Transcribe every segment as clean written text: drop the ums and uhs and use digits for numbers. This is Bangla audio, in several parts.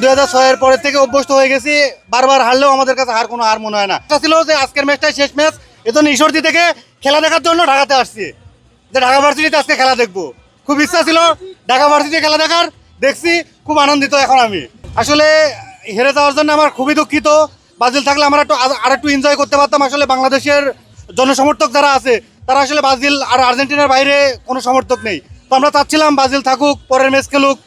2006 এর পরের থেকে অভ্যস্ত হয়ে গেছি, বারবার হারলেও আমাদের কাছে হার কোনো হার মনে হয় না। এটা ছিল যে আজকের ম্যাচটাই শেষ ম্যাচ, এজন্য ঈশ্বরদী থেকে খেলা দেখার জন্য ঢাকাতে আসছি, যে ঢাকা ভার্সিটিতে আজকে খেলা দেখবো। খুব ইচ্ছা ছিল ঢাকা ভার্সিটি খেলা দেখার, দেখছি, খুব আনন্দিত এখন আমি। আসলে হেরে যাওয়ার জন্য আমার খুবই দুঃখিত। ব্রাজিল থাকলে আমরা আরেকটু এনজয় করতে পারতাম। আসলে বাংলাদেশের জনসমর্থক যারা আছে তারা আসলে ব্রাজিল আর আর্জেন্টিনার বাইরে কোনো সমর্থক নেই। তো আমরা চাচ্ছিলাম ব্রাজিল থাকুক, পরের ম্যাচ খেলুক,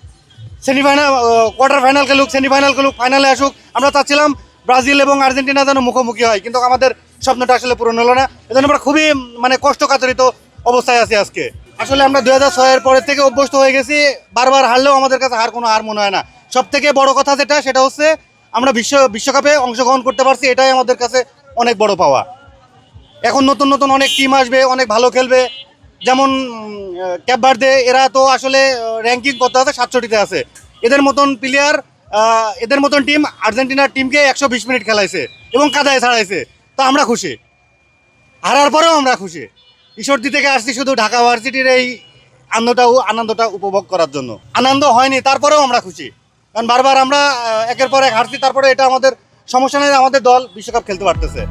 সেমিফাইনাল, কোয়ার্টার ফাইনাল খেলুক, সেমিফাইনাল খেলুক, ফাইনালে আসুক। আমরা চাচ্ছিলাম ব্রাজিল এবং আর্জেন্টিনা যেন মুখোমুখি হয়, কিন্তু আমাদের স্বপ্নটা আসলে পূরণ হলো না। এজন্য আমরা খুবই কষ্টকাতরিত অবস্থায় আছি আজকে। আসলে আমরা 2006 এর পরের থেকে অভ্যস্ত হয়ে গেছি, বারবার হারলেও আমাদের কাছে হার কোনো হার মনে হয় না। সব থেকে বড় কথা সেটা হচ্ছে আমরা বিশ্বকাপে অংশগ্রহণ করতে পারছি, এটাই আমাদের কাছে অনেক বড় পাওয়া। এখন নতুন নতুন অনেক টিম আসবে, অনেক ভালো খেলবে। যেমন ক্যাপ ভার্দে, এরা তো আসলে র্যাঙ্কিং কত আছে, 67তে আছে। এদের মতন প্লেয়ার, এদের মতন টিম আর্জেন্টিনার টিমকে 120 মিনিট খেলাইছে এবং কাদায় ছাড়াইছে। তো আমরা খুশি, হারার পরেও আমরা খুশি। ঈশ্বরদী থেকে আসছি শুধু ঢাকা ভার্সিটির এই আনন্দটা উপভোগ করার জন্য। আনন্দ হয়নি, তারপরেও আমরা খুশি, কারণ বারবার আমরা একের পর এক হারছি। তারপরে এটা আমাদের সমস্যা নেই, আমাদের দল বিশ্বকাপ খেলতে পারতেছে।